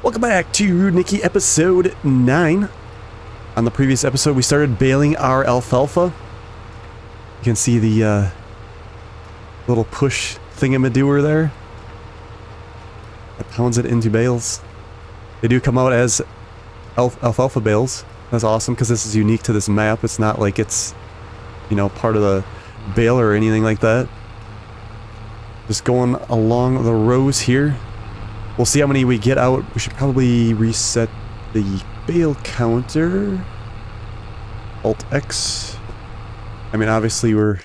Welcome back to Rudniki episode 9. On the previous episode, we started baling our alfalfa. You can see the little push thingamadoer there. That pounds it into bales. They do come out as alfalfa bales. That's awesome because this is unique to this map. It's not like it's, you know, part of the bale or anything like that. Just going along the rows here. We'll see how many we get out. We should probably reset the bale counter. Alt X. I mean, obviously we're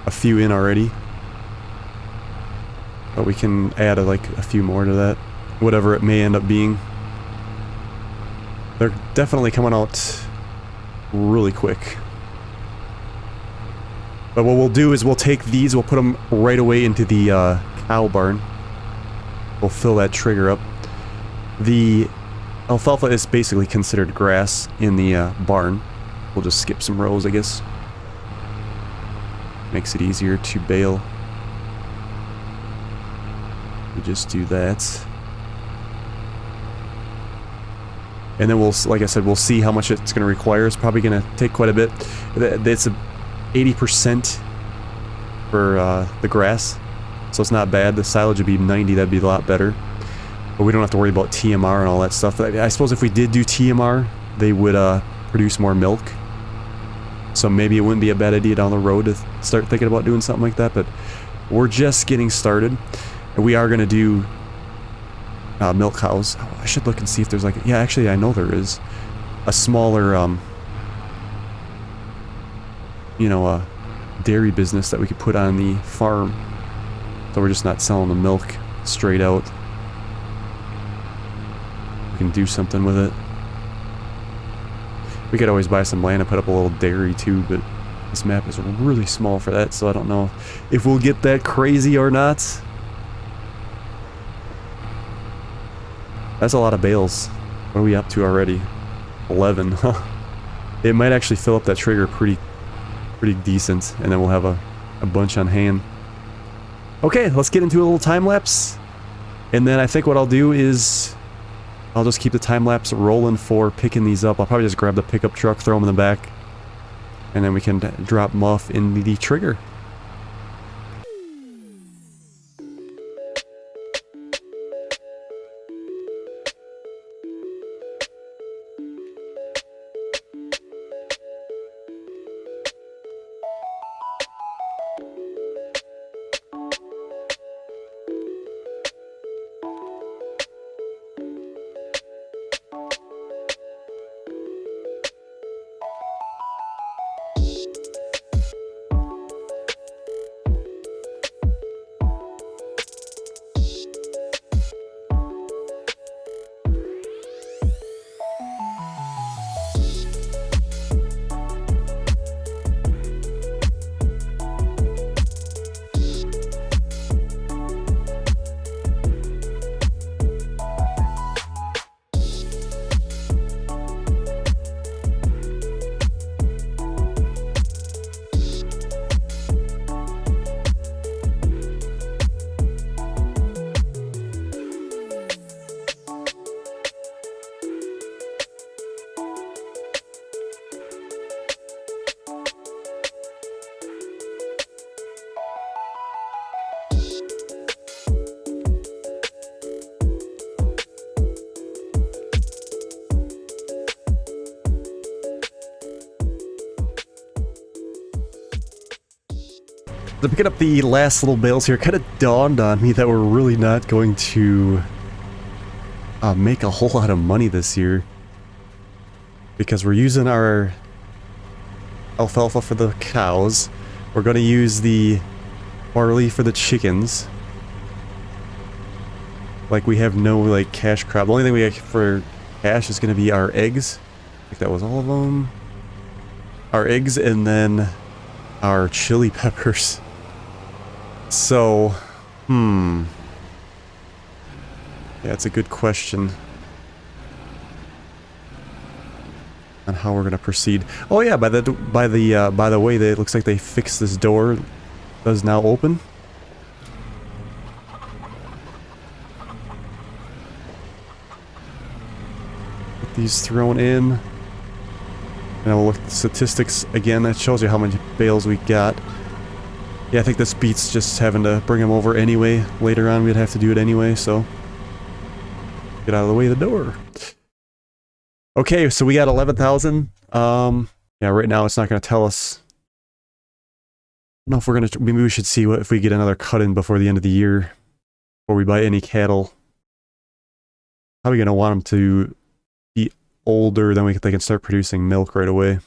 a few in already. But we can add a few more to that. Whatever it may end up being. They're definitely coming out really quick. But what we'll do is we'll take these, we'll put them right away into the cow barn. We'll fill that trigger up. The alfalfa is basically considered grass in the barn. We'll just skip some rows, I guess. Makes it easier to bale. We just do that. And then we'll, like I said, we'll see how much it's going to require. It's probably going to take quite a bit. It's 80% for the grass. So it's not bad. The silage would be 90, that'd be a lot better. But we don't have to worry about TMR and all that stuff. I suppose if we did do TMR, they would produce more milk. So maybe it wouldn't be a bad idea down the road to start thinking about doing something like that. But we're just getting started. And we are going to do milk cows. Oh, I should look and see if there's yeah, actually I know there is a smaller, you know, dairy business that we could put on the farm. So we're just not selling the milk straight out. We can do something with it. We could always buy some land and put up a little dairy too, but this map is really small for that, so I don't know if we'll get that crazy or not. That's a lot of bales. What are we up to already? 11. It might actually fill up that trigger pretty decent, and then we'll have a bunch on hand. Okay, let's get into a little time lapse. And then I think what I'll do is I'll just keep the time lapse rolling for picking these up. I'll probably just grab the pickup truck, throw them in the back, and then we can drop them off in the trigger. So picking up the last little bales here, kind of dawned on me that we're really not going to make a whole lot of money this year. Because we're using our alfalfa for the cows. We're going to use the barley for the chickens. Like, we have no, cash crop. The only thing we have for cash is going to be our eggs. I think that was all of them. Our eggs and then our chili peppers. So, yeah, it's a good question on how we're gonna proceed. Oh yeah, by the way, it looks like they fixed this door. Does now open. these thrown in. And I'll look at the statistics again. That shows you how many bales we got. Yeah, I think this beats just having to bring them over anyway. Later on, we'd have to do it anyway, so... Get out of the way of the door. Okay, so we got 11,000. Yeah, right now it's not going to tell us. I don't know if we're going to... Maybe we should see if we get another cut-in before the end of the year. Before we buy any cattle. How are we going to want them to be older, then they can start producing milk right away.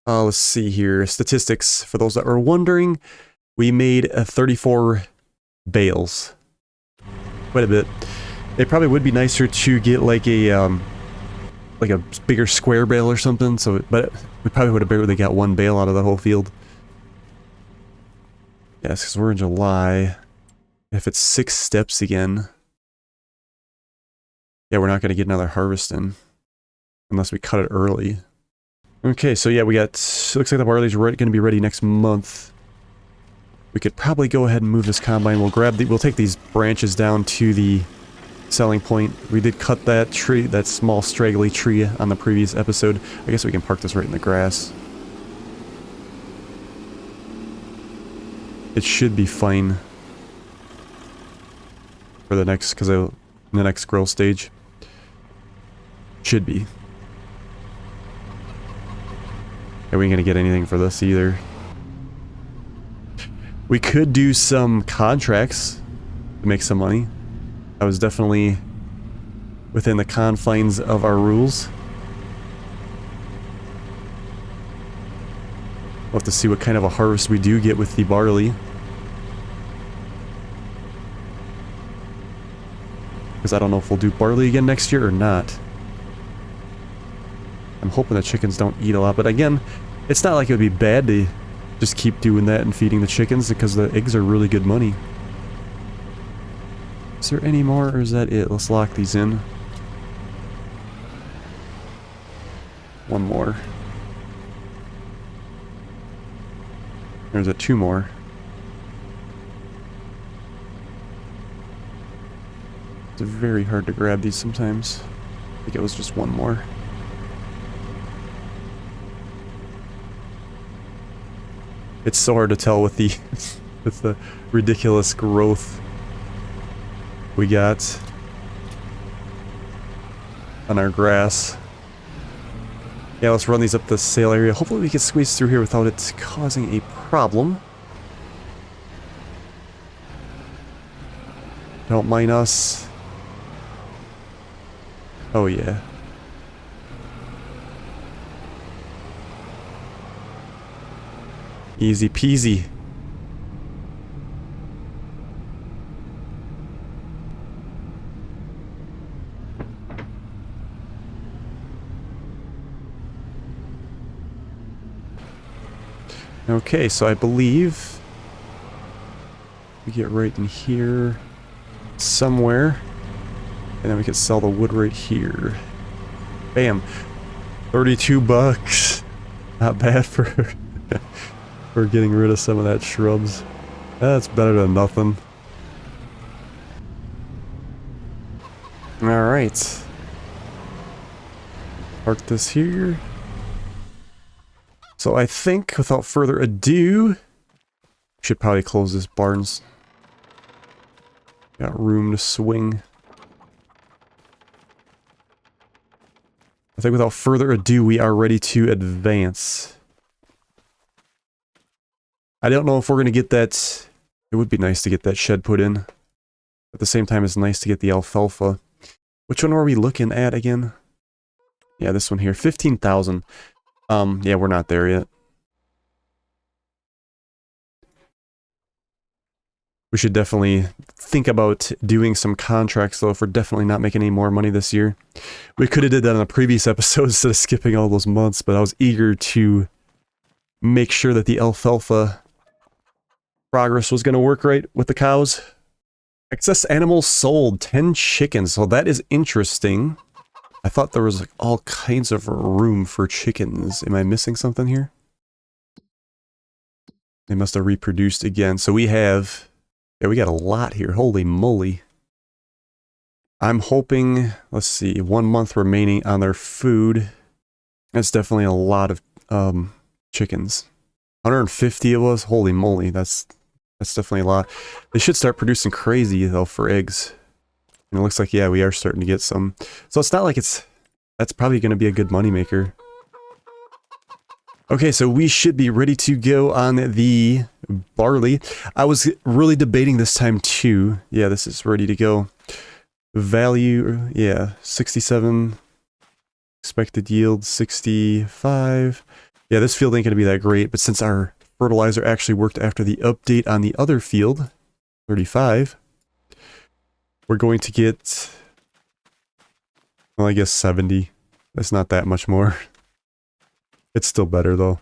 Let's see here. Statistics. For those that were wondering, we made 34 bales. Quite a bit. It probably would be nicer to get like a bigger square bale or something. So, but we probably would have barely got one bale out of that whole field. Yes, because we're in July. If it's 6 steps again, yeah, we're not going to get another harvest in unless we cut it early. Okay, so yeah, we got, looks like the barley's going to be ready next month. We could probably go ahead and move this combine. We'll take these branches down to the selling point. We did cut that tree, that small straggly tree on the previous episode. I guess we can park this right in the grass. It should be fine for the next, in the next growth stage. Should be. And we ain't gonna get anything for this either. We could do some contracts to make some money. That was definitely within the confines of our rules. We'll have to see what kind of a harvest we do get with the barley. Because I don't know if we'll do barley again next year or not. I'm hoping the chickens don't eat a lot, but again, it's not like it would be bad to just keep doing that and feeding the chickens because the eggs are really good money. Is there any more or is that it? Let's lock these in. One more. There's 2 more. It's very hard to grab these sometimes. I think it was just 1 more. It's so hard to tell with the with the ridiculous growth we got on our grass. Yeah, let's run these up the sale area. Hopefully we can squeeze through here without it causing a problem. Don't mind us. Oh yeah. Easy peasy. Okay, so I believe we get right in here somewhere, and then we can sell the wood right here. Bam. 32 bucks. Not bad for for getting rid of some of that shrubs. That's better than nothing. Alright. Park this here. So I think, without further ado, we should probably close this barns. Got room to swing. I think without further ado, we are ready to advance. I don't know if we're going to get that. It would be nice to get that shed put in. At the same time, it's nice to get the alfalfa. Which one were we looking at again? Yeah, this one here. 15,000. Yeah, we're not there yet. We should definitely think about doing some contracts, though, if we're definitely not making any more money this year. We could have did that in a previous episode instead of skipping all those months, but I was eager to make sure that the alfalfa progress was going to work right with the cows. Excess animals sold, 10 chickens. So that is interesting. I thought there was like all kinds of room for chickens. Am I missing something here? They must have reproduced again. So we have... Yeah, we got a lot here. Holy moly. I'm hoping, let's see, 1 month remaining on their food. That's definitely a lot of chickens. 150 of us, holy moly, that's definitely a lot. They should start producing crazy though for eggs. And it looks like, yeah, we are starting to get some. So it's not like that's probably going to be a good moneymaker. Okay, so we should be ready to go on the barley. I was really debating this time too. Yeah, this is ready to go. Value, yeah, 67. Expected yield, 65. Yeah, this field ain't going to be that great, but since our fertilizer actually worked after the update on the other field, 35, we're going to get, well, I guess 70. That's not that much more. It's still better, though.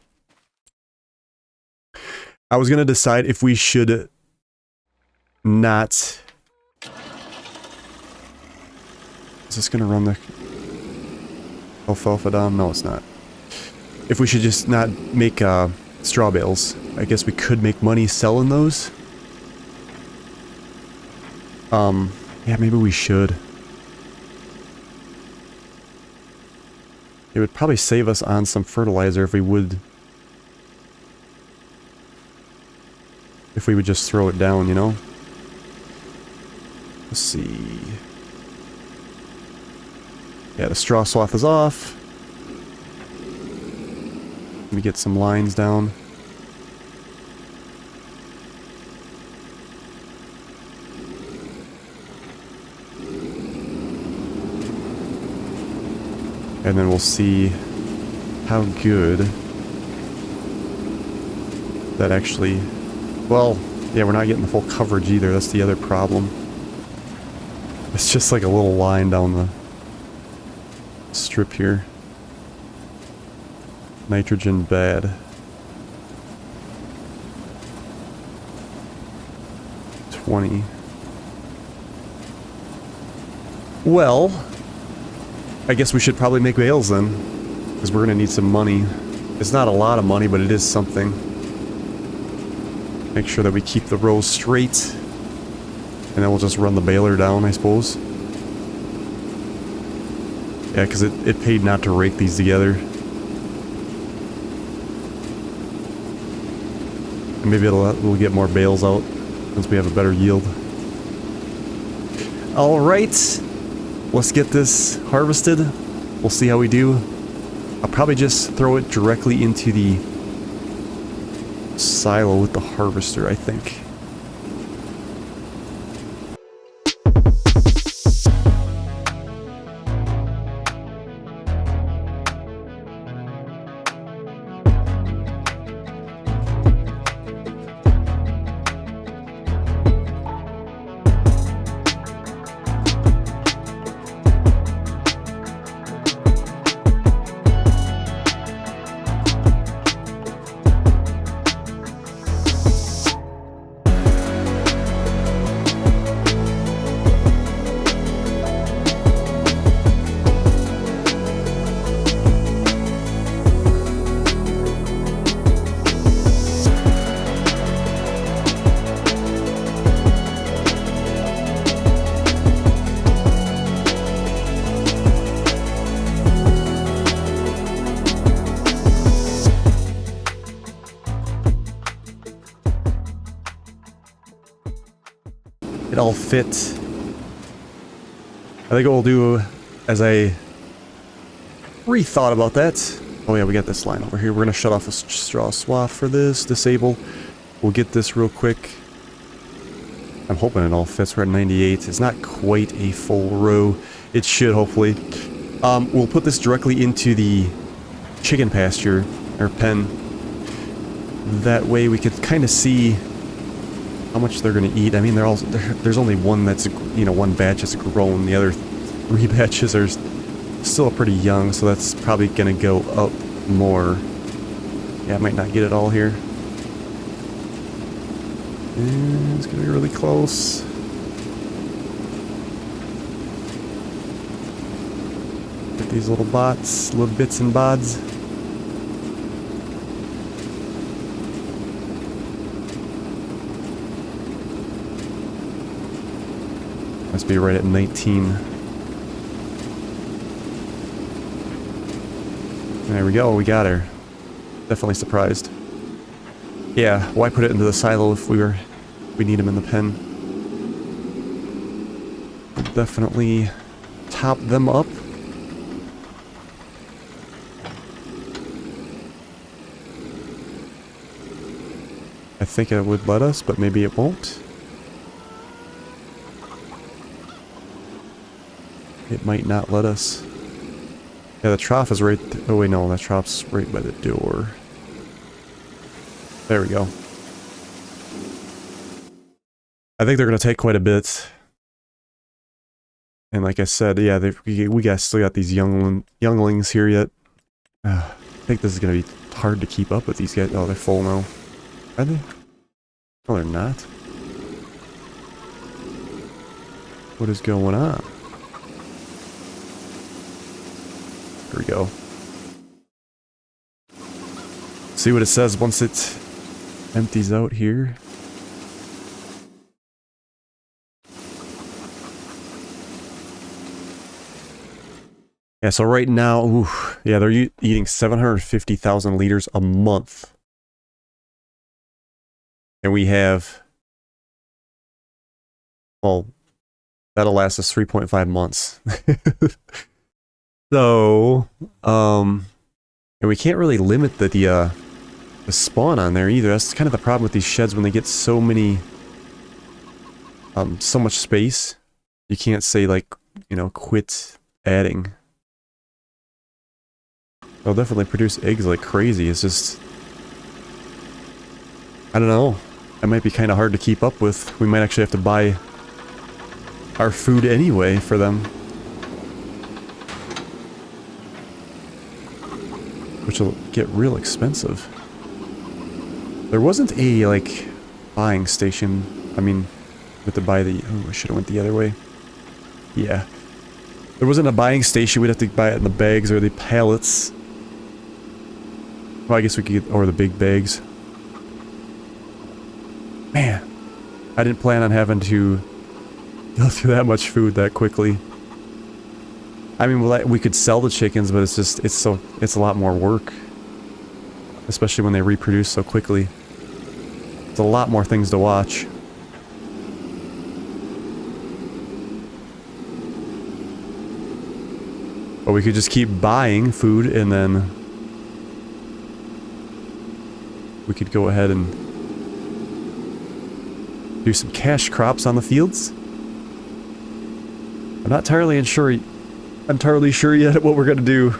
I was going to decide if we should not... Is this going to run the alfalfa down? No, it's not. If we should just not make straw bales. I guess we could make money selling those. Yeah, maybe we should. It would probably save us on some fertilizer if we would just throw it down, you know? Let's see. Yeah, the straw swath is off. Let me get some lines down. And then we'll see how good that actually... Well, yeah, we're not getting the full coverage either. That's the other problem. It's just like a little line down the strip here. Nitrogen bad. 20. Well... I guess we should probably make bales then, because we're going to need some money. It's not a lot of money, but it is something. Make sure that we keep the rows straight, and then we'll just run the baler down, I suppose. Yeah, because it paid not to rake these together. And maybe we'll get more bales out, once we have a better yield. Alright. Let's get this harvested. We'll see how we do. I'll probably just throw it directly into the silo with the harvester, I think. It all fit. I think what we'll do, as I rethought about that. Oh yeah, we got this line over here. We're gonna shut off a straw swath for this. Disable. We'll get this real quick. I'm hoping it all fits. We're at 98. It's not quite a full row. It should, hopefully. We'll put this directly into the chicken pasture, or pen. That way we could kind of see how much they're going to eat. I mean, there's only one that's, you know, one batch that's grown. The other 3 batches are still pretty young, so that's probably going to go up more. Yeah, I might not get it all here. And it's going to be really close. Get these little bots, little bits and bods. Must be right at 19. There we go, we got her. Definitely surprised. Yeah, why put it into the silo if we need him in the pen? Definitely top them up. I think it would let us, but maybe it won't. It might not let us. Yeah, the trough is right... oh wait, no, that trough's right by the door. There we go. I think they're going to take quite a bit. And like I said, yeah, we still got these younglings here yet. I think this is going to be hard to keep up with these guys. Oh, they're full now. Are they? No, they're not. What is going on? Here we go. See what it says once it empties out here. Yeah, so right now, ooh, yeah, they're eating 750,000 liters a month. And we have, well, that'll last us 3.5 months. So, and we can't really limit the spawn on there either. That's kind of the problem with these sheds when they get so many, so much space. You can't say, like, you know, quit adding. They'll definitely produce eggs like crazy. It's just, I don't know. It might be kind of hard to keep up with. We might actually have to buy our food anyway for them. Which will get real expensive. There wasn't a, like, buying station. I mean, we have to buy the... oh, I should have went the other way. Yeah. There wasn't a buying station. We'd have to buy it in the bags or the pallets. Well, I guess we could get... or the big bags. Man. I didn't plan on having to go through that much food that quickly. I mean, we could sell the chickens, but it's just, it's a lot more work. Especially when they reproduce so quickly. It's a lot more things to watch. But we could just keep buying food and then we could go ahead and do some cash crops on the fields. I'm not entirely sure yet what we're gonna do.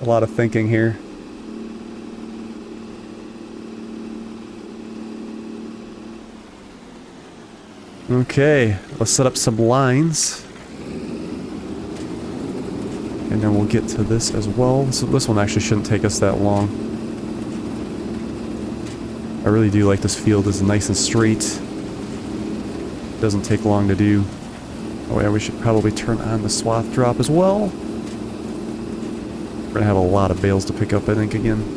A lot of thinking here. Okay, let's set up some lines. And then we'll get to this as well. So this one actually shouldn't take us that long. I really do like this field. It's nice and straight. Doesn't take long to do. Oh yeah, we should probably turn on the swath drop as well. We're gonna have a lot of bales to pick up, I think, again.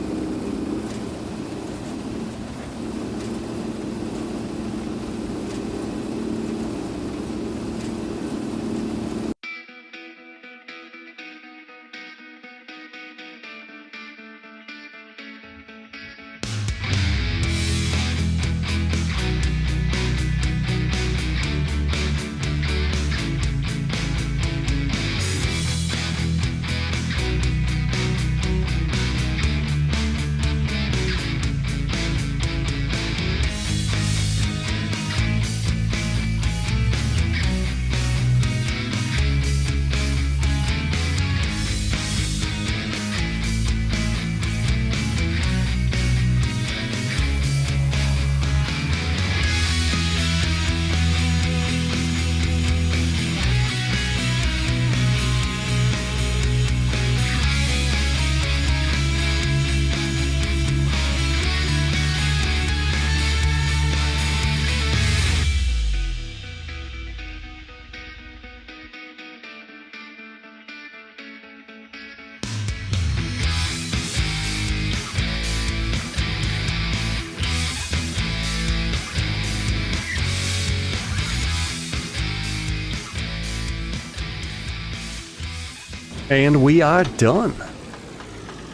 And we are done.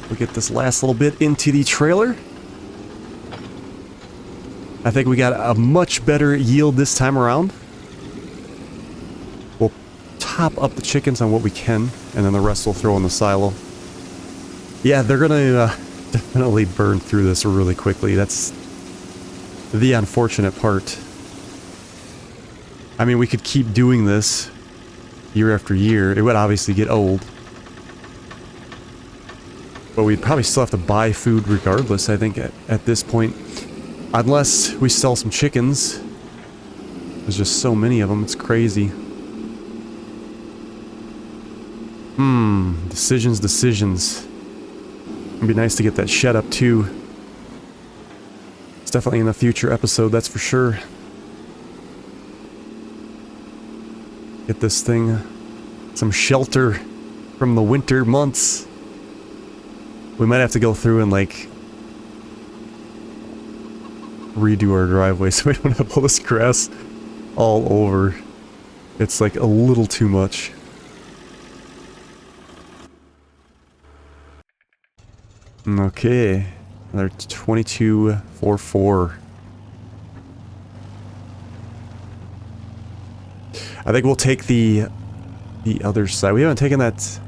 We'll get this last little bit into the trailer. I think we got a much better yield this time around. We'll top up the chickens on what we can, and then the rest we'll throw in the silo. Yeah, they're gonna definitely burn through this really quickly. That's the unfortunate part. I mean, we could keep doing this year after year. It would obviously get old. But we'd probably still have to buy food regardless, I think, at this point. Unless we sell some chickens. There's just so many of them, it's crazy. Decisions. It'd be nice to get that shed up too. It's definitely in the future episode, that's for sure. Get this thing some shelter from the winter months. We might have to go through and like redo our driveway so we don't have all this grass all over. It's like a little too much. Okay, another 2244. I think we'll take the other side. We haven't taken that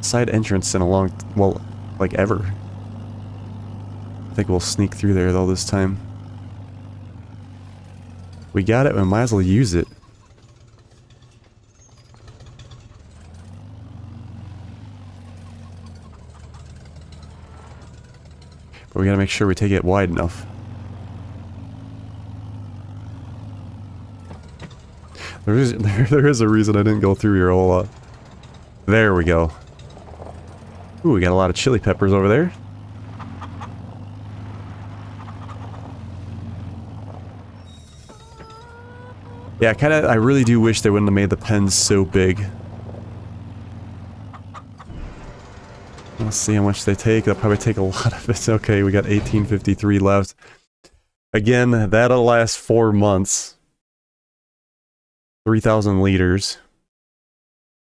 side entrance in a long, well, like ever. I think we'll sneak through there though this time. We got it, we might as well use it. But we gotta make sure we take it wide enough. There is a reason I didn't go through here a whole lot. There we go. Ooh, we got a lot of chili peppers over there. Yeah, I really do wish they wouldn't have made the pens so big. Let's see how much they take. They'll probably take a lot of it. Okay, we got 1853 left. Again, that'll last 4 months. 3,000 liters.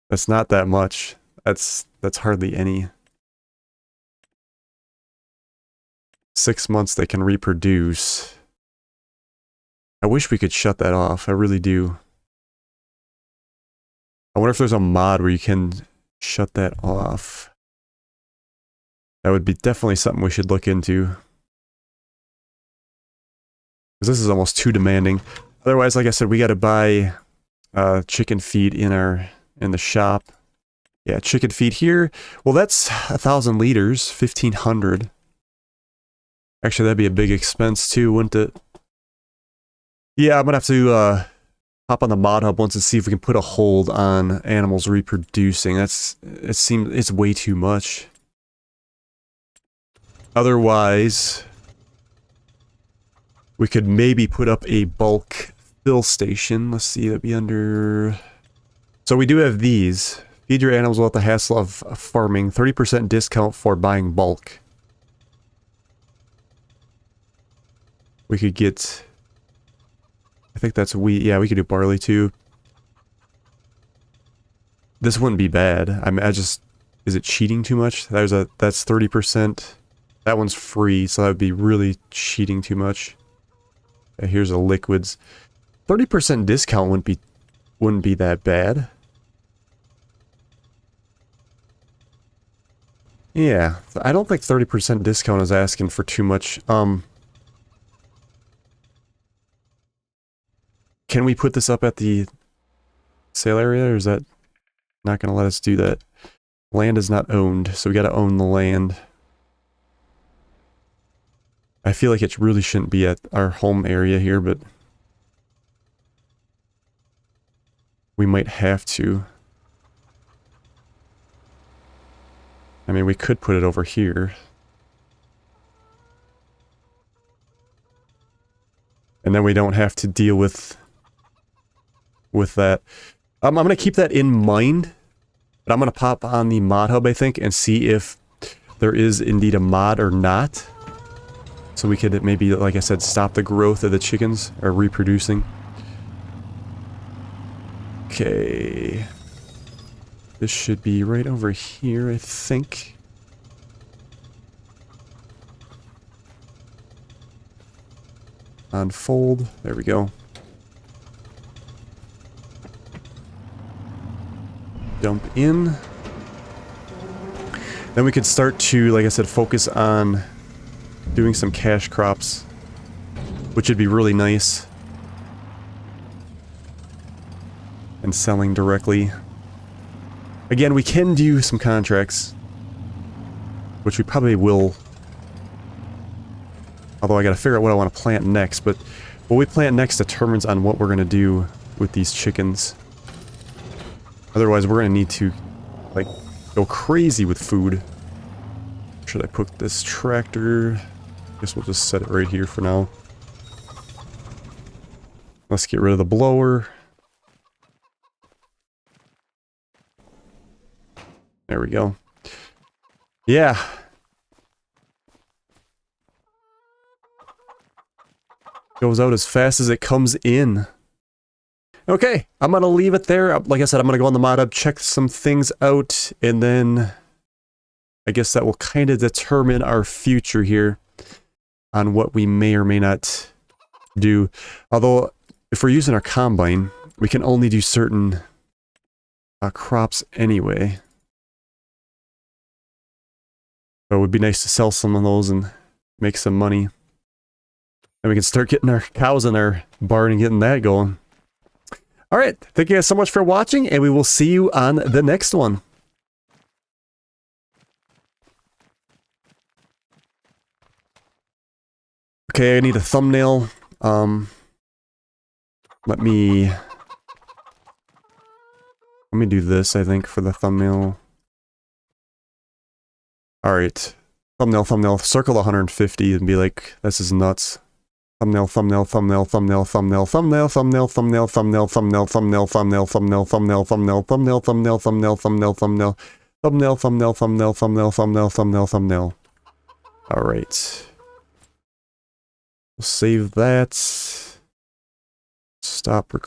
That's not that much. That's hardly any. 6 months they can reproduce. I wish we could shut that off. I really do. I wonder if there's a mod where you can shut that off. That would be definitely something we should look into. Because this is almost too demanding. Otherwise, like I said, we gotta buy chicken feed in the shop. Yeah, chicken feed here. Well, that's 1,000 liters, 1,500. Actually, that'd be a big expense too, wouldn't it? Yeah, I'm gonna have to hop on the mod hub once and see if we can put a hold on animals reproducing. It's way too much. Otherwise, we could maybe put up a bulk fill station. Let's see, that'd be under... So we do have these. Feed your animals without the hassle of farming. 30% discount for buying bulk. We could get... I think that's wheat. Yeah, we could do barley too. This wouldn't be bad. Is it cheating too much? That's 30%. That one's free, so that would be really cheating too much. Okay, here's the liquids. 30% discount wouldn't be that bad. Yeah, I don't think 30% discount is asking for too much. Can we put this up at the sale area, or is that not going to let us do that? Land is not owned, so we got to own the land. I feel like it really shouldn't be at our home area here, but we might have to. I mean, we could put it over here. And then we don't have to deal with that. I'm going to keep that in mind, but I'm going to pop on the mod hub, I think, and see if there is indeed a mod or not. So we could maybe, like I said, stop the growth of the chickens, or reproducing. Okay. This should be right over here, I think. Unfold. There we go. Dump in. Then we could start to, like I said, focus on doing some cash crops, which would be really nice. And selling directly. Again, we can do some contracts, which we probably will. Although I gotta figure out what I want to plant next, but what we plant next determines on what we're gonna do with these chickens. Otherwise, we're gonna need to, like, go crazy with food. Should I put this tractor? Guess we'll just set it right here for now. Let's get rid of the blower. There we go. Yeah. Goes out as fast as it comes in. Okay, I'm gonna leave it there. Like I said, I'm gonna go on the mod hub, check some things out, and then I guess that will kind of determine our future here on what we may or may not do. Although, if we're using our combine, we can only do certain crops anyway. So it would be nice to sell some of those and make some money. And we can start getting our cows in our barn and getting that going. Alright, thank you guys so much for watching, and we will see you on the next one. Okay, I need a thumbnail. Let me do this, I think, for the thumbnail. Alright. Thumbnail. Circle 150 and be like, this is nuts. Thumbnail. Alright. We'll save that. Stop recording.